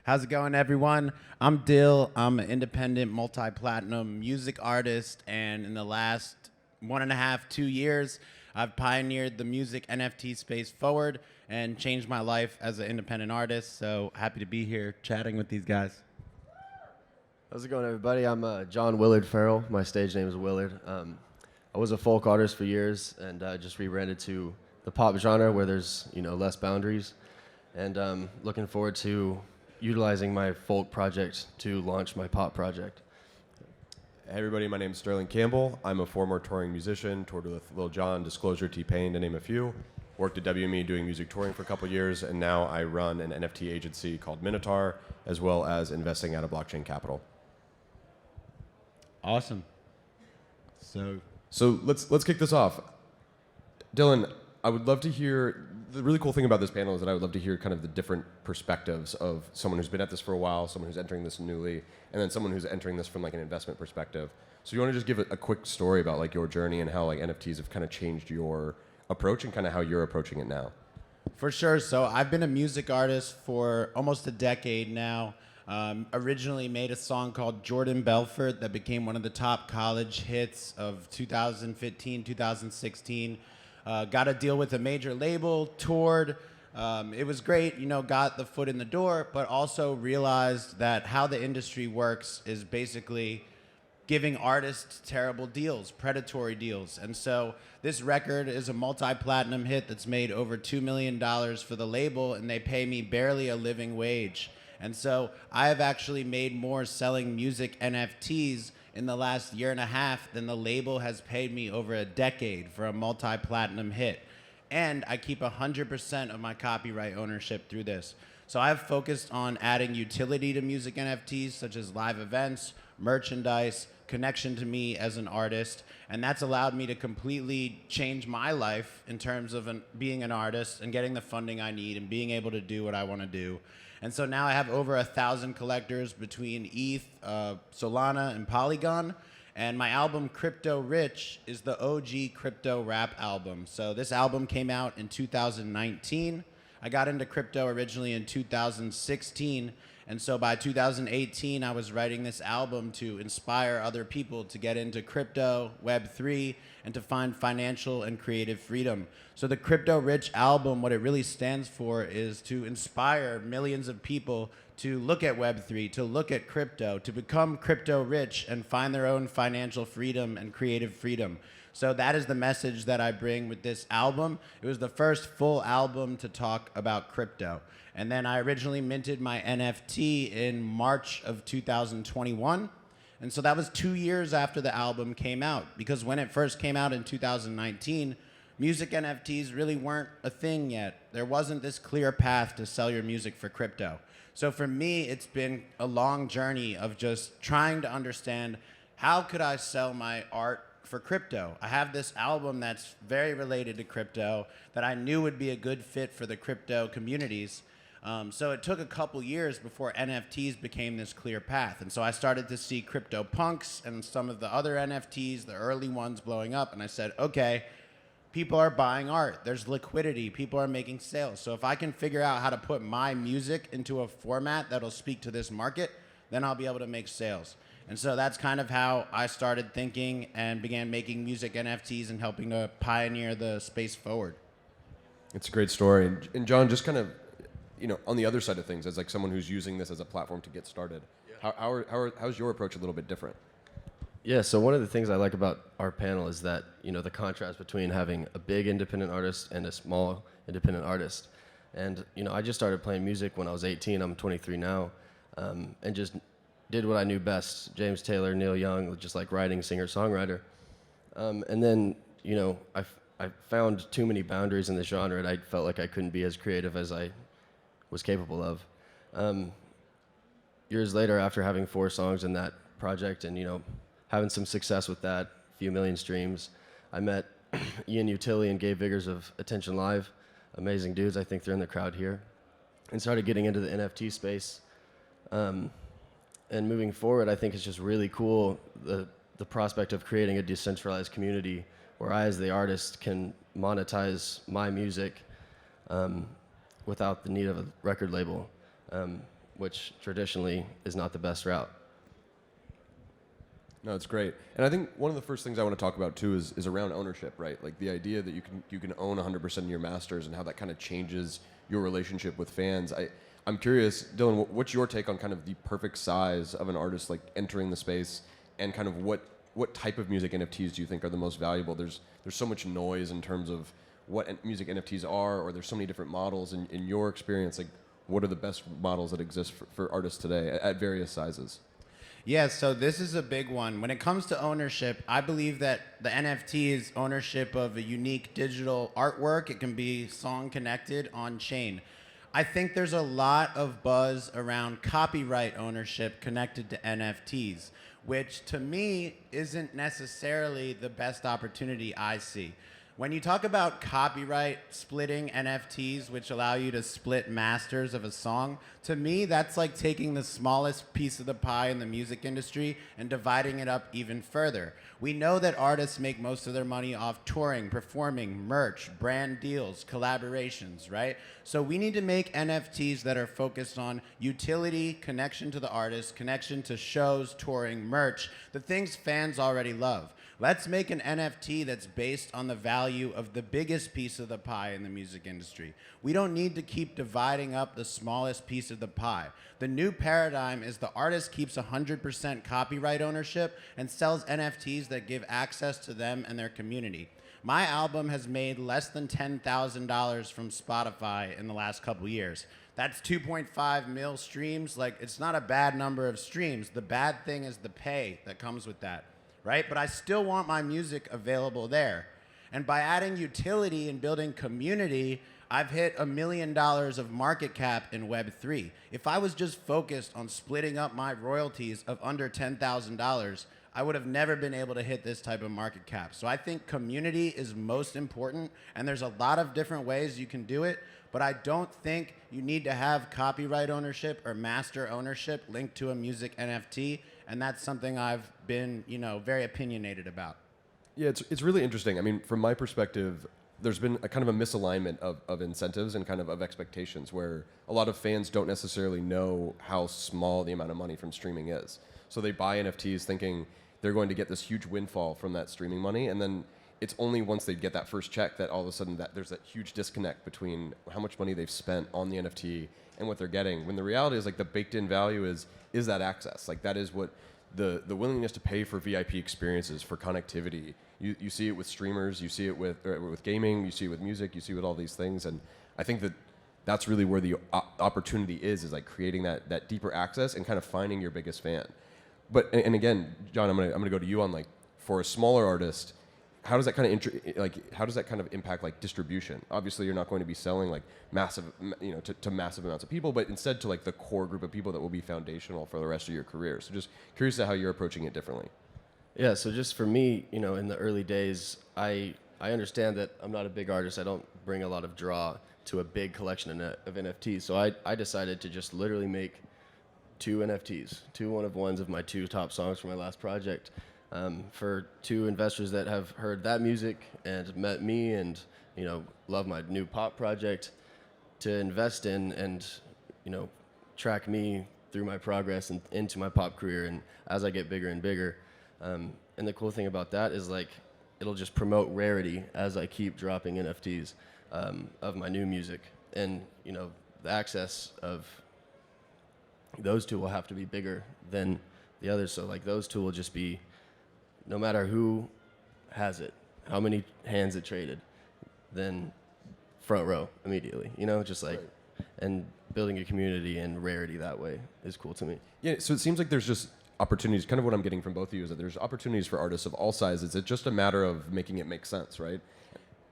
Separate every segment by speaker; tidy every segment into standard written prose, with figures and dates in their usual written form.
Speaker 1: How's it going, everyone? I'm Dill. I'm an independent multi-platinum music artist, and in the last 1.5, 2 years, I've pioneered the music NFT space forward and changed my life as an independent artist. So happy to be here chatting with these guys.
Speaker 2: How's it going, everybody? I'm John Willard Ferrell. My stage name is Willard. I was a folk artist for years, and just rebranded to the pop genre, where there's less boundaries. And looking forward to utilizing my folk project to launch my pop project.
Speaker 3: Hey everybody, my name is Sterling Campbell. I'm a former touring musician, toured with Lil Jon, Disclosure, T-Pain, to name a few. Worked at WME doing music touring for a couple years, and now I run an NFT agency called Minotaur, as well as investing out of blockchain capital.
Speaker 1: Awesome.
Speaker 3: So let's kick this off. Dylan, I would love to hear, the really cool thing about this panel is that I would love to hear kind of the different perspectives of someone who's been at this for a while, someone who's entering this newly, and then someone who's entering this from like an investment perspective. So you want to just give a quick story about like your journey and how like NFTs have kind of changed your approach and kind of how you're approaching it now?
Speaker 1: For sure. So I've been a music artist for almost a decade now. Originally made a song called Jordan Belfort that became one of the top college hits of 2015, 2016. Got a deal with a major label, toured. It was great, got the foot in the door, but also realized that how the industry works is basically giving artists terrible deals, predatory deals. And so this record is a multi-platinum hit that's made over $2 million for the label, and they pay me barely a living wage. And so I have actually made more selling music NFTs in the last 1.5 years than the label has paid me over a decade for a multi-platinum hit. And I keep 100% of my copyright ownership through this. So I've focused on adding utility to music NFTs, such as live events, merchandise, connection to me as an artist, and that's allowed me to completely change my life in terms of being an artist and getting the funding I need and being able to do what I want to do. And so now I have over 1,000 collectors between ETH, Solana, and Polygon. And my album, Crypto Rich, is the OG crypto rap album. So this album came out in 2019. I got into crypto originally in 2016. And so by 2018, I was writing this album to inspire other people to get into crypto, Web3, and to find financial and creative freedom. So the Crypto Rich album, what it really stands for is to inspire millions of people to look at Web3, to look at crypto, to become crypto rich and find their own financial freedom and creative freedom. So that is the message that I bring with this album. It was the first full album to talk about crypto. And then I originally minted my NFT in March of 2021. And so that was 2 years after the album came out, because when it first came out in 2019, music NFTs really weren't a thing yet. There wasn't this clear path to sell your music for crypto. So for me, it's been a long journey of just trying to understand, how could I sell my art for crypto? I have this album that's very related to crypto that I knew would be a good fit for the crypto communities. So it took a couple years before NFTs became this clear path. And so I started to see CryptoPunks and some of the other NFTs, the early ones, blowing up. And I said, okay, people are buying art. There's liquidity. People are making sales. So if I can figure out how to put my music into a format that'll speak to this market, then I'll be able to make sales. And so that's kind of how I started thinking and began making music NFTs and helping to pioneer the space forward.
Speaker 3: It's a great story. And John, just kind of, on the other side of things, as like someone who's using this as a platform to get started, how's your approach a little bit different?
Speaker 2: Yeah, so one of the things I like about our panel is that, the contrast between having a big independent artist and a small independent artist. And, I just started playing music when I was 18. I'm 23 now, and just did what I knew best. James Taylor, Neil Young, just like writing, singer-songwriter. And then, I found too many boundaries in the genre, and I felt like I couldn't be as creative as I was capable of. Years later, after having 4 songs in that project and, having some success with that, a few million streams, I met Ian Utility and Gabe Viggers of Attention Live, amazing dudes. I think they're in the crowd here, and started getting into the NFT space. And moving forward, I think it's just really cool, the prospect of creating a decentralized community where I, as the artist, can monetize my music without the need of a record label. which traditionally is not the best route.
Speaker 3: No, it's great. And I think one of the first things I want to talk about too is around ownership, right? Like the idea that you can own 100% of your masters and how that kind of changes your relationship with fans. I'm curious, Dylan, what's your take on kind of the perfect size of an artist like entering the space, and kind of what type of music NFTs do you think are the most valuable? There's so much noise in terms of what music NFTs are, or there's so many different models. In your experience, like what are the best models that exist for artists today at various sizes?
Speaker 1: Yeah, so this is a big one. When it comes to ownership, I believe that the NFT is ownership of a unique digital artwork. It can be song connected on chain. I think there's a lot of buzz around copyright ownership connected to NFTs, which to me isn't necessarily the best opportunity I see. When you talk about copyright splitting NFTs, which allow you to split masters of a song, to me, that's like taking the smallest piece of the pie in the music industry and dividing it up even further. We know that artists make most of their money off touring, performing, merch, brand deals, collaborations, right? So we need to make NFTs that are focused on utility, connection to the artist, connection to shows, touring, merch, the things fans already love. Let's make an NFT that's based on the value of the biggest piece of the pie in the music industry. We don't need to keep dividing up the smallest piece of the pie. The new paradigm is the artist keeps 100% copyright ownership and sells NFTs that give access to them and their community. My album has made less than $10,000 from Spotify in the last couple years. That's 2.5 mil streams. Like, it's not a bad number of streams. The bad thing is the pay that comes with that. Right? But I still want my music available there. And by adding utility and building community, I've hit $1 million of market cap in Web3. If I was just focused on splitting up my royalties of under $10,000, I would have never been able to hit this type of market cap. So I think community is most important, and there's a lot of different ways you can do it, but I don't think you need to have copyright ownership or master ownership linked to a music NFT, and that's something I've been, very opinionated about.
Speaker 3: Yeah, it's really interesting. I mean, from my perspective, there's been a kind of a misalignment of incentives and kind of expectations, where a lot of fans don't necessarily know how small the amount of money from streaming is. So they buy NFTs thinking they're going to get this huge windfall from that streaming money, and then it's only once they get that first check that all of a sudden that there's that huge disconnect between how much money they've spent on the NFT and what they're getting. When the reality is, like, the baked in value is that access. Like, that is what the willingness to pay for VIP experiences, for connectivity. You see it with streamers, you see it with gaming, you see it with music, you see it with all these things. And I think that's really where the opportunity is like creating that deeper access and kind of finding your biggest fan. But, and again, John, I'm gonna go to you on, like, for a smaller artist, how does that kind of impact like distribution? Obviously, you're not going to be selling like massive, to massive amounts of people, but instead to like the core group of people that will be foundational for the rest of your career. So just curious to how you're approaching it differently.
Speaker 2: Yeah, so just for me, in the early days, I understand that I'm not a big artist. I don't bring a lot of draw to a big collection of NFTs. So I decided to just literally make 2 NFTs, 2 one-of-ones of my 2 top songs for my last project. For 2 investors that have heard that music and met me and, love my new pop project, to invest in and, track me through my progress and into my pop career and as I get bigger and bigger. And the cool thing about that is, like, it'll just promote rarity as I keep dropping NFTs of my new music. And, the access of those 2 will have to be bigger than the others. So, like, those 2 will just be, no matter who has it, how many hands it traded, then front row immediately, just like, right. And building a community and rarity that way is cool to me.
Speaker 3: Yeah, so it seems like there's just opportunities, kind of what I'm getting from both of you is that there's opportunities for artists of all sizes. It's just a matter of making it make sense, right?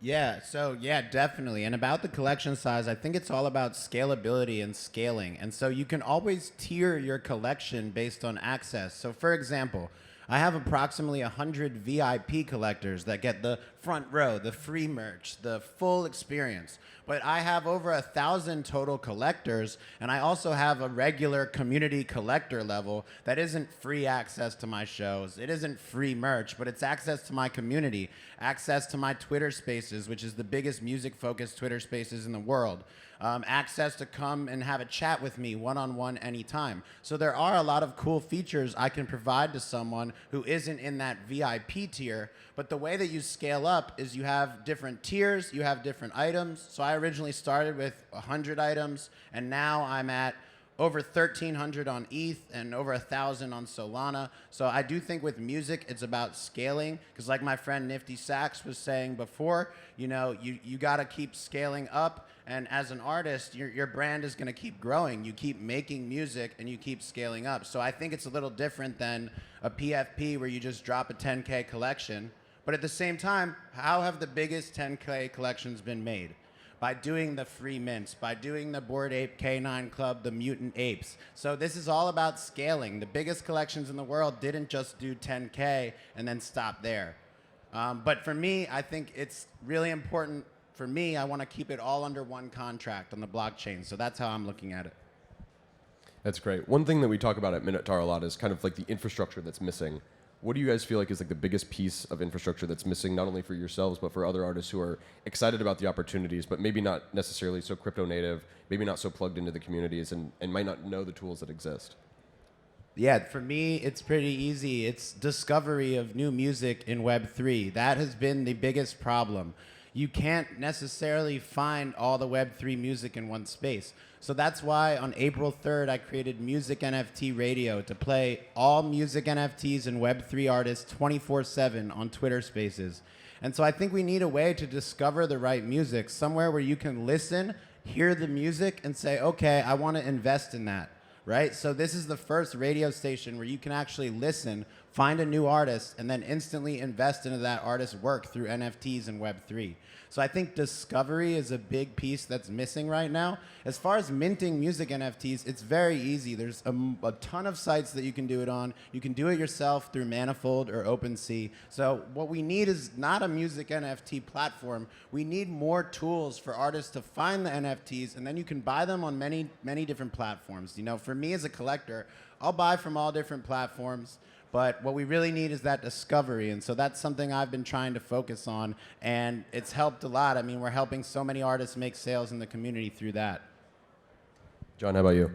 Speaker 1: Yeah, so yeah, definitely. And about the collection size, I think it's all about scalability and scaling. And so you can always tier your collection based on access. So for example, I have approximately 100 VIP collectors that get the front row, the free merch, the full experience. But I have over 1,000 total collectors, and I also have a regular community collector level that isn't free access to my shows. It isn't free merch, but it's access to my community, access to my Twitter Spaces, which is the biggest music-focused Twitter Spaces in the world. Access to come and have a chat with me one-on-one anytime. So there are a lot of cool features I can provide to someone who isn't in that VIP tier, but the way that you scale up is you have different tiers, you have different items. So I originally started with 100 items, and now I'm at over 1,300 on ETH and over 1,000 on Solana. So I do think with music, it's about scaling, because like my friend Nifty Sachs was saying before, you know, you gotta keep scaling up, and as an artist, your brand is gonna keep growing. You keep making music and you keep scaling up. So I think it's a little different than a PFP where you just drop a 10K collection. But at the same time, how have the biggest 10K collections been made? By doing the free mints, by doing the Bored Ape K9 Club, the Mutant Apes. So this is all about scaling. The biggest collections in the world didn't just do 10K and then stop there. But for me, I think it's really important. For me, I want to keep it all under one contract on the blockchain. So that's how I'm looking at it.
Speaker 3: That's great. One thing that we talk about at Minotaur a lot is kind of like the infrastructure that's missing. What do you guys feel like is like the biggest piece of infrastructure that's missing, not only for yourselves, but for other artists who are excited about the opportunities, but maybe not necessarily so crypto native, maybe not so plugged into the communities and might not know the tools that exist?
Speaker 1: Yeah, for me, it's pretty easy. It's discovery of new music in Web3. That has been the biggest problem. You can't necessarily find all the Web3 music in one space. So that's why on April 3rd, I created Music NFT Radio to play all music NFTs and Web3 artists 24/7 on Twitter Spaces. And so I think we need a way to discover the right music, somewhere where you can listen, hear the music, and say, okay, I want to invest in that, right? So this is the first radio station where you can actually listen, find a new artist, and then instantly invest into that artist's work through NFTs and Web3. So I think discovery is a big piece that's missing right now. As far as minting music NFTs, it's very easy. There's a ton of sites that you can do it on. You can do it yourself through Manifold or OpenSea. So what we need is not a music NFT platform. We need more tools for artists to find the NFTs, and then you can buy them on many, many different platforms. You know, for me as a collector, I'll buy from all different platforms. But what we really need is that discovery. And so that's something I've been trying to focus on. And it's helped a lot. I mean, we're helping so many artists make sales in the community through that.
Speaker 3: John, how about you?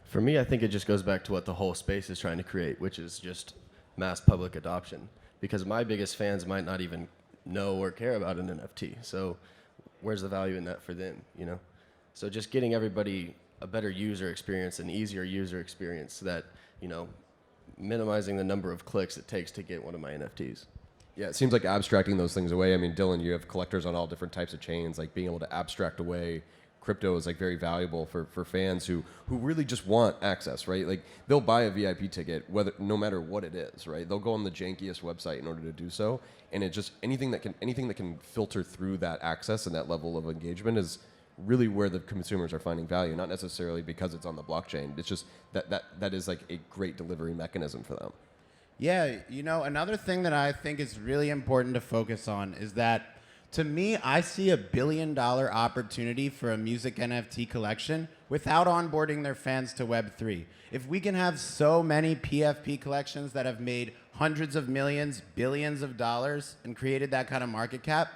Speaker 2: For me, I think it just goes back to what the whole space is trying to create, which is just mass public adoption. Because my biggest fans might not even know or care about an NFT. So where's the value in that for them, you know? So just getting everybody a better user experience, an easier user experience that, you know, minimizing the number of clicks it takes to get one of my NFTs.
Speaker 3: Yeah, it seems like abstracting those things away. I mean, Dylan, you have collectors on all different types of chains. Like being able to abstract away crypto is like very valuable for fans who really just want access, right? Like they'll buy a VIP ticket no matter what it is, right? They'll go on the jankiest website in order to do so, and it just anything that can filter through that access and that level of engagement is really where the consumers are finding value, not necessarily because it's on the blockchain. It's just that is like a great delivery mechanism for them.
Speaker 1: Yeah, you know, another thing that I think is really important to focus on is that, to me, I see $1 billion opportunity for a music NFT collection without onboarding their fans to Web3. If we can have so many PFP collections that have made hundreds of millions, billions of dollars and created that kind of market cap,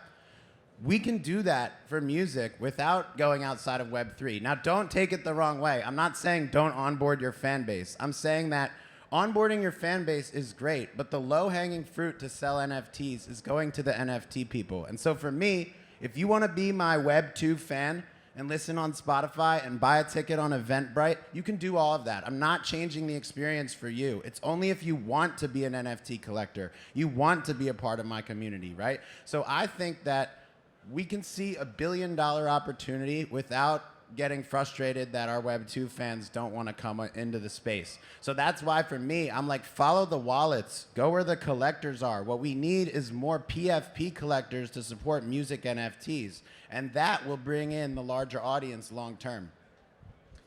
Speaker 1: we can do that for music without going outside of Web3. Now, don't take it the wrong way. I'm not saying don't onboard your fan base. I'm saying that onboarding your fan base is great, but the low-hanging fruit to sell NFTs is going to the NFT people. And so for me, if you want to be my Web2 fan and listen on Spotify and buy a ticket on Eventbrite, you can do all of that. I'm not changing the experience for you. It's only if you want to be an NFT collector. You want to be a part of my community, right? So I think that we can see $1 billion opportunity without getting frustrated that our Web2 fans don't want to come into the space. So that's why for me, I'm like, follow the wallets, go where the collectors are. What we need is more PFP collectors to support music NFTs, and that will bring in the larger audience long term.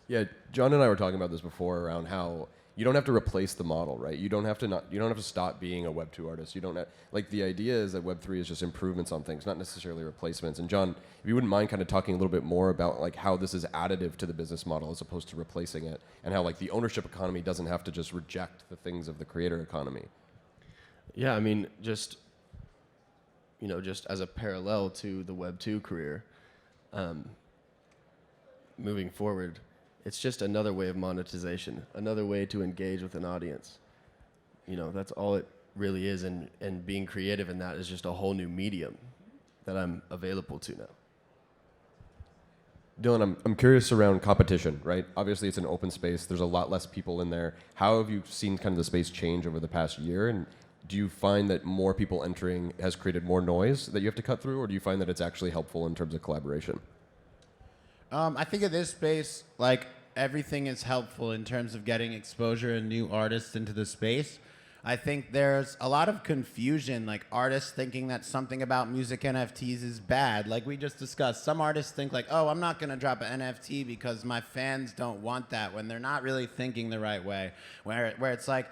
Speaker 3: Yeah, John and I were talking about this before around how you don't have to replace the model, right? You don't have to stop being a Web 2 artist. You don't have, like, the idea is that Web 3 is just improvements on things, not necessarily replacements. And John, if you wouldn't mind kind of talking a little bit more about like how this is additive to the business model as opposed to replacing it, and how like the ownership economy doesn't have to just reject the things of the creator economy.
Speaker 2: Yeah, I mean, just as a parallel to the Web 2 career, moving forward, it's just another way of monetization, another way to engage with an audience. That's all it really is, and being creative in that is just a whole new medium that I'm available to now.
Speaker 3: Dylan, I'm curious around competition, right? Obviously, it's an open space. There's a lot less people in there. How have you seen kind of the space change over the past year? And do you find that more people entering has created more noise that you have to cut through, or do you find that it's actually helpful in terms of collaboration?
Speaker 1: I think in this space, like, everything is helpful in terms of getting exposure and new artists into the space. I think there's a lot of confusion, like artists thinking that something about music NFTs is bad. Like we just discussed, some artists think like, oh, I'm not going to drop an NFT because my fans don't want that, when they're not really thinking the right way, where it's like,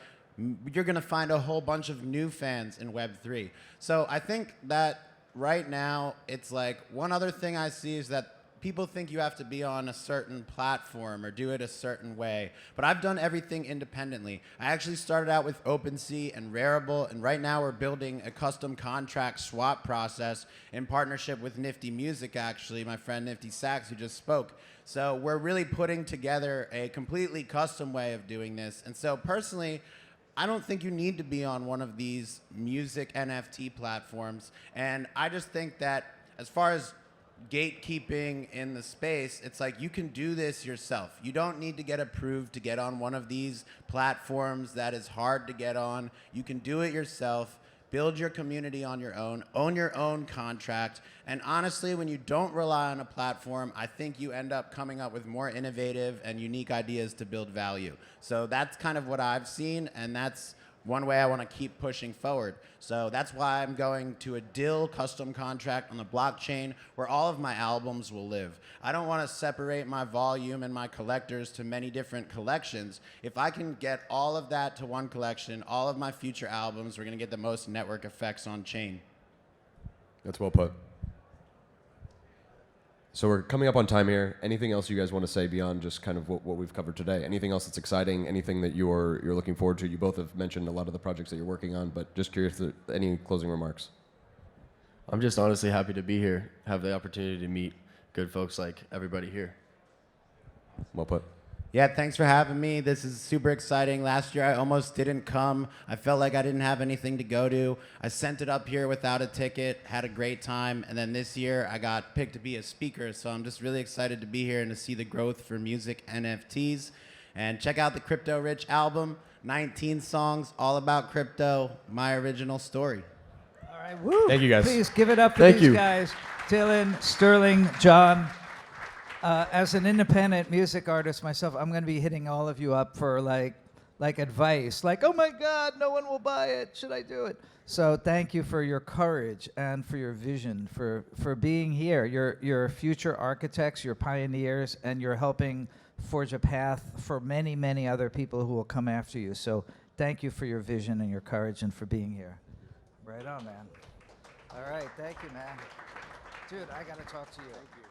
Speaker 1: you're going to find a whole bunch of new fans in Web3. So I think that right now, it's like, one other thing I see is that people think you have to be on a certain platform or do it a certain way. But I've done everything independently. I actually started out with OpenSea and Rarible, and right now we're building a custom contract swap process in partnership with Nifty Music, actually, my friend Nifty Sax, who just spoke. So we're really putting together a completely custom way of doing this. And so personally, I don't think you need to be on one of these music NFT platforms. And I just think that as far as gatekeeping in the space, it's like you can do this yourself. You don't need to get approved to get on one of these platforms that is hard to get on. You can do it yourself, build your community on your own your own contract. And honestly, when you don't rely on a platform, I think you end up coming up with more innovative and unique ideas to build value. So that's kind of what I've seen, and that's one way I want to keep pushing forward. So that's why I'm going to a DIL custom contract on the blockchain where all of my albums will live. I don't want to separate my volume and my collectors to many different collections. If I can get all of that to one collection, all of my future albums, we're going to get the most network effects on chain.
Speaker 3: That's well put. So we're coming up on time here. Anything else you guys want to say beyond just kind of what we've covered today? Anything else that's exciting? Anything that you're looking forward to? You both have mentioned a lot of the projects that you're working on, but just curious, any closing remarks?
Speaker 2: I'm just honestly happy to be here, have the opportunity to meet good folks like everybody here.
Speaker 3: Well put.
Speaker 1: Yeah, thanks for having me. This is super exciting. Last year, I almost didn't come. I felt like I didn't have anything to go to. I sent it up here without a ticket, had a great time. And then this year, I got picked to be a speaker. So I'm just really excited to be here and to see the growth for music NFTs. And check out the Crypto Rich album, 19 songs, all about crypto, my original story.
Speaker 4: All right, woo.
Speaker 3: Thank you, guys.
Speaker 4: Please give it up for
Speaker 3: Thank
Speaker 4: these
Speaker 3: you.
Speaker 4: guys. Dylan, Sterling, John. As an independent music artist myself, I'm going to be hitting all of you up for like advice. Like, oh my God, no one will buy it. Should I do it? So thank you for your courage and for your vision, for being here. You're future architects, you're pioneers, and you're helping forge a path for many, many other people who will come after you. So thank you for your vision and your courage and for being here. Right on, man. All right, thank you, man. Dude, I got to talk to you. Thank you.